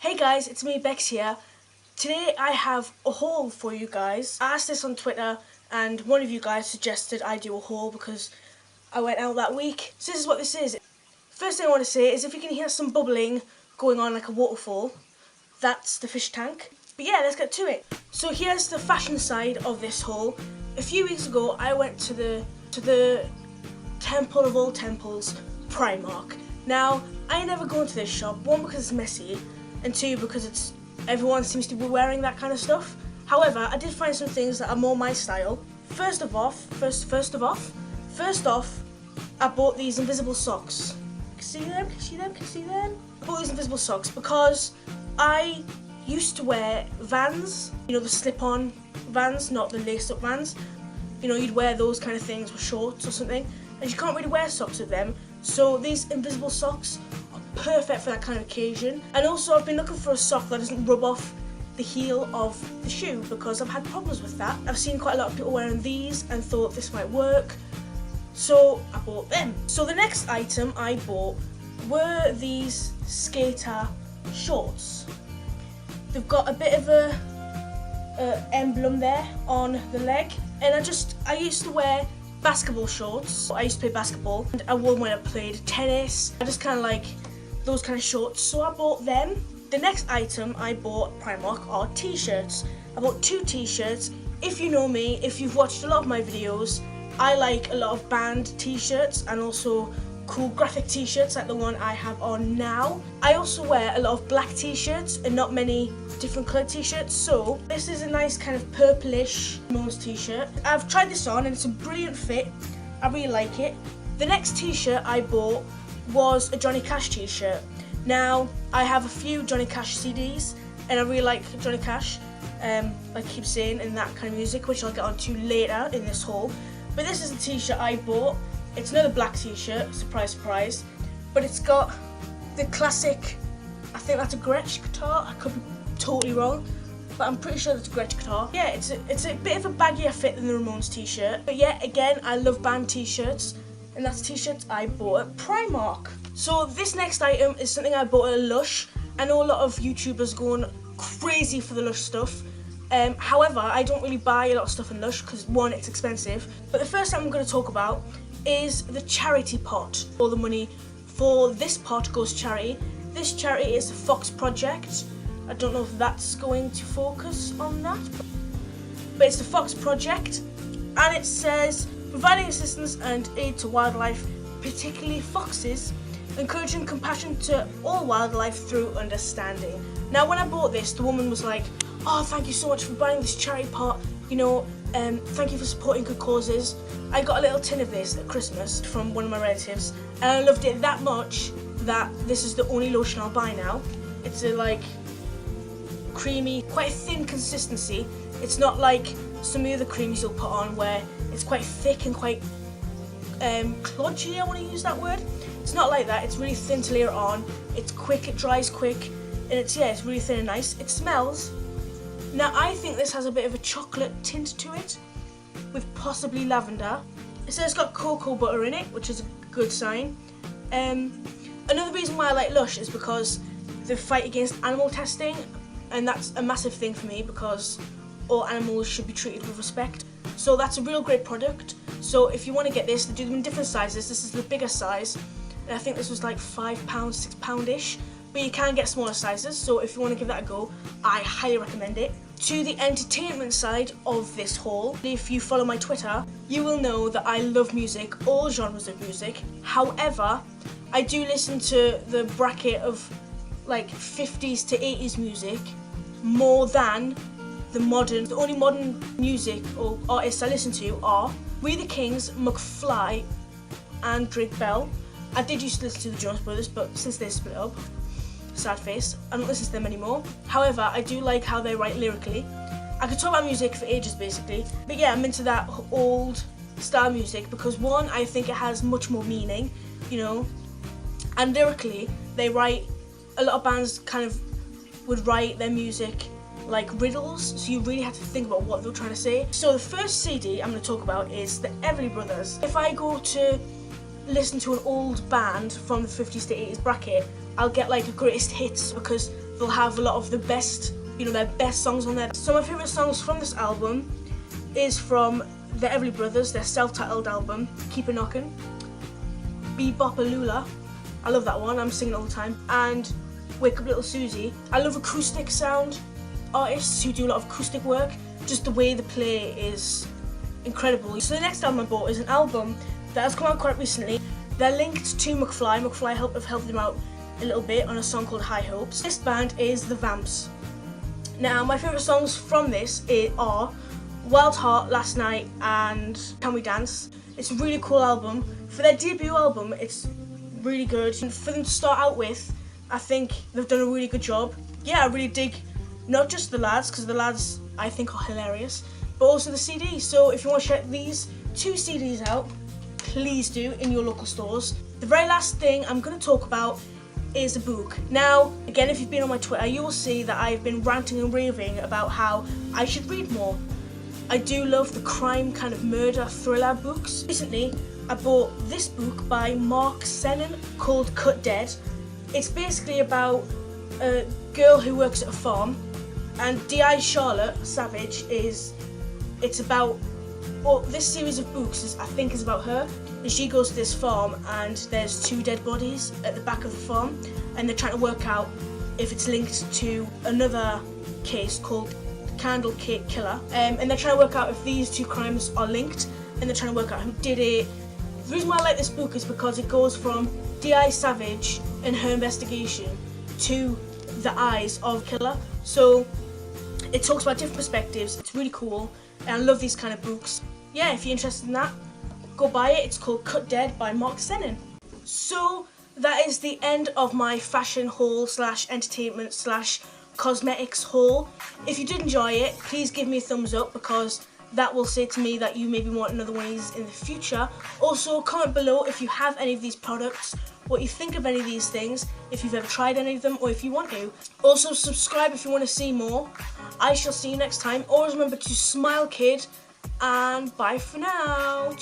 Hey guys, it's me Becks here. Today I have a haul for you guys. I asked this on Twitter and one of you guys suggested I do a haul because I went out that week. So this is what this is. First thing I want to say is if you can hear some bubbling going on like a waterfall, that's the fish tank. But yeah, let's get to it. So here's the fashion side of this haul. A few weeks ago I went to the temple of all temples, Primark. Now, I never go into this shop, one because it's messy, and two because everyone seems to be wearing that kind of stuff. However, I did find some things that are more my style. First off, I bought these invisible socks. Can you see them? I bought these invisible socks because I used to wear Vans, you know, the slip-on Vans, not the laced-up Vans. You know, you'd wear those kind of things with shorts or something, and you can't really wear socks with them. So these invisible socks are perfect for that kind of occasion. And also I've been looking for a sock that doesn't rub off the heel of the shoe because I've had problems with that. I've seen quite a lot of people wearing these and thought this might work, so I bought them. So the next item I bought were these skater shorts. They've got a bit of a emblem there on the leg, and I used to wear basketball shorts. I used to play basketball and I wore them when I played tennis. I just kind of like those kind of shorts, so I bought them. The next item I bought at Primark are t-shirts. I bought 2 t-shirts. If you know me, if you've watched a lot of my videos, I like a lot of band t-shirts and also cool graphic t-shirts like the one I have on now. I also wear a lot of black t-shirts and not many different coloured t-shirts, so this is a nice kind of purplish nose t-shirt. I've tried this on and it's a brilliant fit. I really like it. The next t-shirt I bought was a Johnny Cash t-shirt. Now, I have a few Johnny Cash CDs and I really like Johnny Cash, like I keep saying, in that kind of music, which I'll get onto later in this haul. But this is the t-shirt I bought. It's another black t-shirt, surprise surprise, but it's got the classic, I think that's a Gretsch guitar, I could be totally wrong, but I'm pretty sure that's a Gretsch guitar. Yeah, it's a bit of a baggier fit than the Ramones t-shirt, but yeah, again, I love band t-shirts, and that's t-shirts I bought at Primark. So this next item is something I bought at Lush. I know a lot of YouTubers going crazy for the Lush stuff. However, I don't really buy a lot of stuff in Lush because one, it's expensive, but the first thing I'm going to talk about is the charity pot. All the money for this pot goes charity. This charity is the Fox Project. I don't know if that's going to focus on that, but it's the Fox Project, and it says providing assistance and aid to wildlife, particularly foxes, encouraging compassion to all wildlife through understanding. Now, when I bought this, the woman was like, "Oh, thank you so much for buying this charity pot. You know, thank you for supporting good causes." I got a little tin of this at Christmas from one of my relatives, and I loved it that much that this is the only lotion I'll buy now. It's a like creamy, quite a thin consistency. It's not like some of the other creams you'll put on where it's quite thick and quite kludgy, I want to use that word. It's not like that. It's really thin to layer on. It's quick, it dries quick, and it's really thin and nice. It smells. Now, I think this has a bit of a chocolate tint to it, with possibly lavender. It says it's got cocoa butter in it, which is a good sign. Another reason why I like Lush is because they fight against animal testing, and that's a massive thing for me because all animals should be treated with respect. So that's a real great product. So if you want to get this, they do them in different sizes. This is the bigger size, and I think this was like £5, £6-ish. But you can get smaller sizes, so if you want to give that a go, I highly recommend it. To the entertainment side of this haul, if you follow my Twitter, you will know that I love music, all genres of music. However, I do listen to the bracket of like 50s to 80s music more than the only modern music or artists I listen to are We the Kings, McFly and Drake Bell. I did used to listen to the Jonas Brothers, but since they split up, sad face, I don't listen to them anymore. However, I do like how they write lyrically. I could talk about music for ages basically, but yeah, I'm into that old style music because one, I think it has much more meaning, you know, and lyrically, they write, a lot of bands kind of would write their music like riddles, so you really have to think about what they're trying to say. So the first CD I'm going to talk about is the Everly Brothers. If I go to listen to an old band from the 50s to 80s bracket, I'll get like a greatest hits because they'll have a lot of the best, their best songs on there. So my favourite songs from this album is from the Everly Brothers, their self-titled album, Keep It Knockin', Bebopalula, I love that one, I'm singing it all the time, and Wake Up Little Susie. I love acoustic sound artists who do a lot of acoustic work, just the way they play is incredible. So the next album I bought is an album that has come out quite recently. They're linked to McFly. McFly have helped them out a little bit on a song called High Hopes. This band is The Vamps. Now my favourite songs from this are Wild Heart, Last Night and Can We Dance. It's a really cool album. For their debut album, it's really good. And for them to start out with, I think they've done a really good job. Yeah, I really dig not just the lads, because the lads I think are hilarious, but also the CD. So if you want to check these 2 CDs out, please do in your local stores. The very last thing I'm going to talk about is a book. Now, again, if you've been on my Twitter, you will see that I've been ranting and raving about how I should read more. I do love the crime kind of murder thriller books. Recently, I bought this book by Mark Sennen called Cut Dead. It's basically about a girl who works at a farm, and D.I. Charlotte Savage it's about, well, this series of books I think is about her, and she goes to this farm and there's 2 dead bodies at the back of the farm, and they're trying to work out if it's linked to another case called Candle Cake Killer, and they're trying to work out if these 2 crimes are linked, and they're trying to work out who did it. The reason why I like this book is because it goes from D.I. Savage and her investigation to the eyes of killer. So it talks about different perspectives. It's really cool, and I love these kind of books. Yeah, if you're interested in that, go buy it. It's called Cut Dead by Mark Sennen. So that is the end of my fashion haul / entertainment / cosmetics haul. If you did enjoy it, please give me a thumbs up, because that will say to me that you maybe want another one of these in the future. Also, comment below if you have any of these products, what you think of any of these things, if you've ever tried any of them, or if you want to. Also, subscribe if you want to see more. I shall see you next time. Always remember to smile, kid, and bye for now.